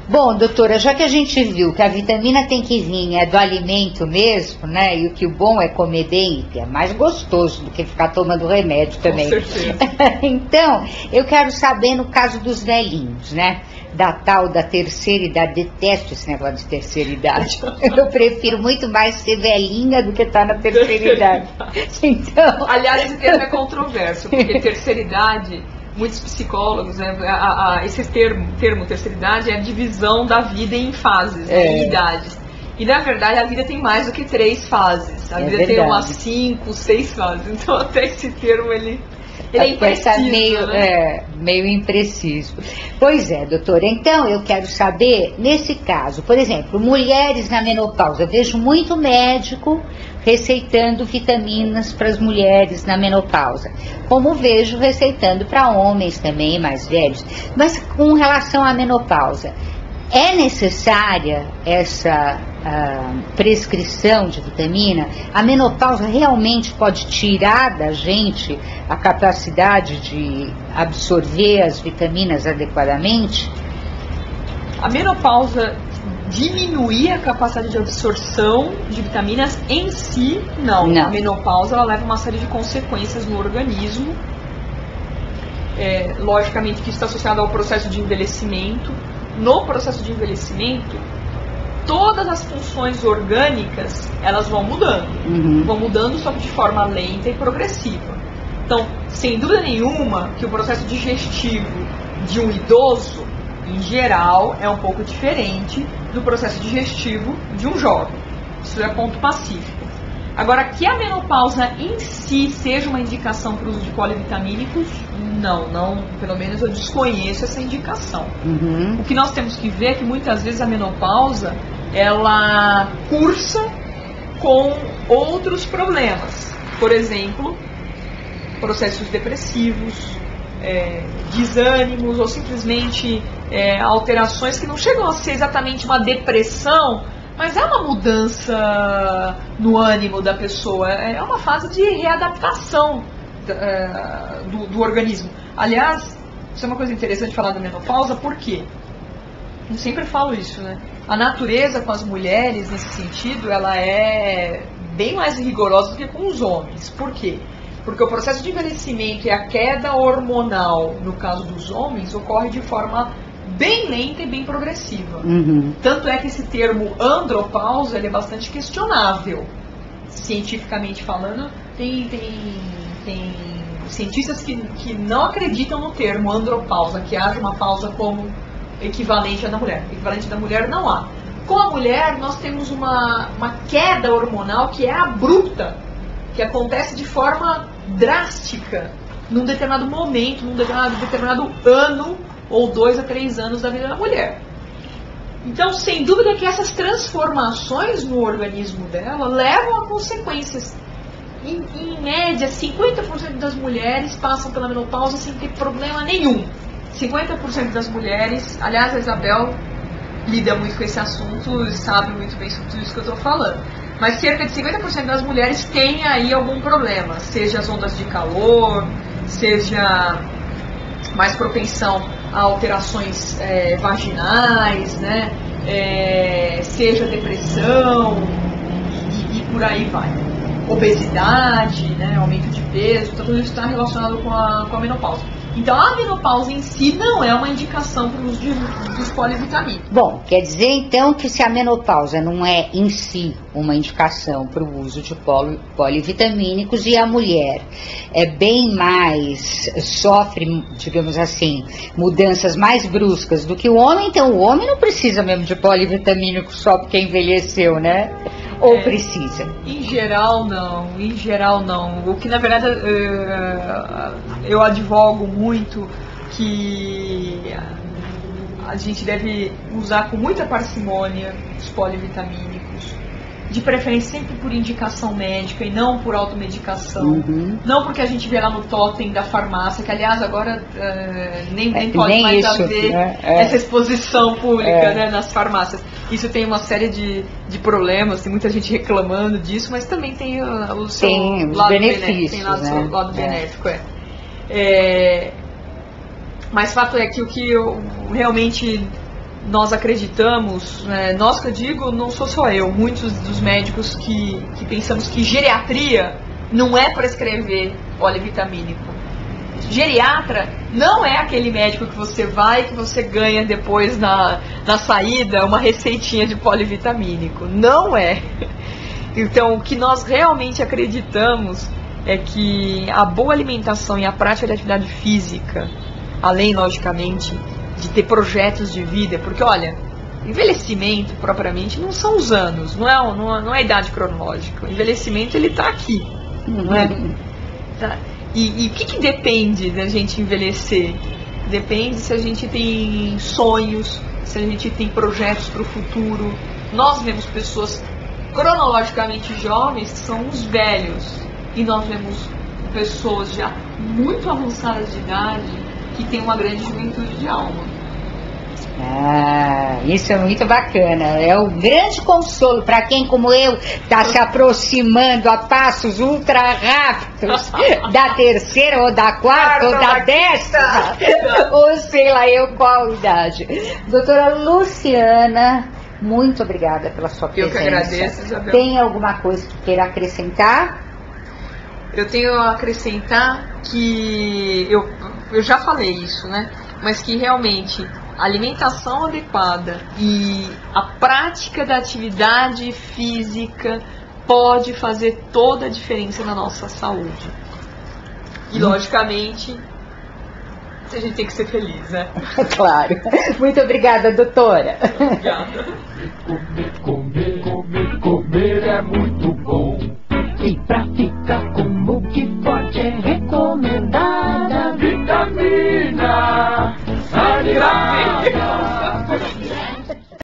Bom, doutora, já que a gente viu que a vitamina tem que vir do alimento mesmo, né? E o que o bom é comer bem, que é mais gostoso do que ficar tomando remédio também. Com certeza. Então, eu quero saber no caso dos velhinhos, né? Da tal da terceira idade. Detesto esse negócio de terceira idade. Eu prefiro muito mais ser velhinha do que estar na terceira idade. Então... Aliás, esse termo é controverso, porque terceira idade... Muitos psicólogos, né, esse termo terceira idade é a divisão da vida em fases, em idades. E na verdade a vida tem mais do que 3 fases. A vida tem umas 5, 6 fases. Então até esse termo ele é impreciso, meio impreciso. Pois é, doutora. Então eu quero saber, nesse caso, por exemplo, mulheres na menopausa. Eu vejo muito médico receitando vitaminas para as mulheres na menopausa, como vejo receitando para homens também mais velhos. Mas com relação à menopausa, é necessária essa prescrição de vitamina? A menopausa realmente pode tirar da gente a capacidade de absorver as vitaminas adequadamente? A menopausa diminuir a capacidade de absorção de vitaminas em si, não. A menopausa ela leva uma série de consequências no organismo. Logicamente que isso está associado ao processo de envelhecimento. No processo de envelhecimento, todas as funções orgânicas elas vão mudando. Vão mudando só que de forma lenta e progressiva. Então, sem dúvida nenhuma que o processo digestivo de um idoso, em geral, é um pouco diferente do processo digestivo de um jovem. Isso é ponto pacífico. Agora, que a menopausa em si seja uma indicação para o uso de polivitamínicos, não, pelo menos eu desconheço essa indicação. O que nós temos que ver é que muitas vezes a menopausa, ela cursa com outros problemas. Por exemplo, processos depressivos, desânimos ou simplesmente alterações que não chegam a ser exatamente uma depressão, mas é uma mudança no ânimo da pessoa, é uma fase de readaptação do organismo. Aliás, isso é uma coisa interessante falar da menopausa, porque eu sempre falo isso, né? A natureza com as mulheres, nesse sentido, ela é bem mais rigorosa do que com os homens. Por quê? Porque o processo de envelhecimento e a queda hormonal, no caso dos homens, ocorre de forma bem lenta e bem progressiva. Tanto é que esse termo andropausa ele é bastante questionável. Cientificamente falando, tem cientistas que não acreditam no termo andropausa, que haja uma pausa como equivalente à da mulher. Equivalente da mulher não há. Com a mulher, nós temos uma queda hormonal que é abrupta, que acontece de forma drástica, num determinado momento, num determinado ano, ou 2 a 3 anos da vida da mulher. Então, sem dúvida que essas transformações no organismo dela levam a consequências. Em média, 50% das mulheres passam pela menopausa sem ter problema nenhum. 50% das mulheres, aliás, a Isabel lida muito com esse assunto e sabe muito bem sobre tudo isso que eu estou falando. Mas cerca de 50% das mulheres têm aí algum problema, seja as ondas de calor, seja mais propensão a alterações vaginais, né? Seja depressão e por aí vai. Obesidade, né? Aumento de peso, então tudo isso está relacionado com a menopausa. Então a menopausa em si não é uma indicação para o uso dos polivitamínicos. Bom, quer dizer então que se a menopausa não é em si uma indicação para o uso de polivitamínicos e a mulher é bem mais, sofre, digamos assim, mudanças mais bruscas do que o homem, então o homem não precisa mesmo de polivitamínico só porque envelheceu, né? Ou precisa? Em geral não, O que na verdade eu advogo muito que a gente deve usar com muita parcimônia os polivitamínicos, de preferência sempre por indicação médica e não por automedicação. Não porque a gente vê lá no totem da farmácia, que aliás agora nem pode nem mais isso, haver essa exposição pública, né, nas farmácias. Isso tem uma série de problemas, tem muita gente reclamando disso, mas também tem o seu lado benefícios, tem lá o seu lado benéfico. Mas fato é que o que eu realmente nós acreditamos, nós que eu digo, não sou só eu, muitos dos médicos que pensamos que geriatria não é prescrever polivitamínico. Geriatra não é aquele médico que você vai e que você ganha depois na saída uma receitinha de polivitamínico. Não é. Então, o que nós realmente acreditamos é que a boa alimentação e a prática de atividade física, além, logicamente, de ter projetos de vida, porque, olha, envelhecimento, propriamente, não são os anos, não é a idade cronológica. O envelhecimento, ele está aqui, não é? Tá. E o que depende da gente envelhecer? Depende se a gente tem sonhos, se a gente tem projetos para o futuro. Nós vemos pessoas cronologicamente jovens que são os velhos, e nós vemos pessoas já muito avançadas de idade que têm uma grande juventude de alma. Ah, isso é muito bacana. É o grande consolo para quem, como eu, está se aproximando a passos ultra rápidos da terceira ou da quarta ou da 10ª, ou sei lá eu qual idade. Doutora Luciana, muito obrigada pela sua presença. Eu que agradeço, Isabel. Tem alguma coisa que queira acrescentar? Eu tenho a acrescentar que eu já falei isso, né? Mas que realmente a alimentação adequada e a prática da atividade física pode fazer toda a diferença na nossa saúde. E, logicamente, a gente tem que ser feliz, né? Claro. Muito obrigada, doutora. Obrigada. Comer é muito bom. E pra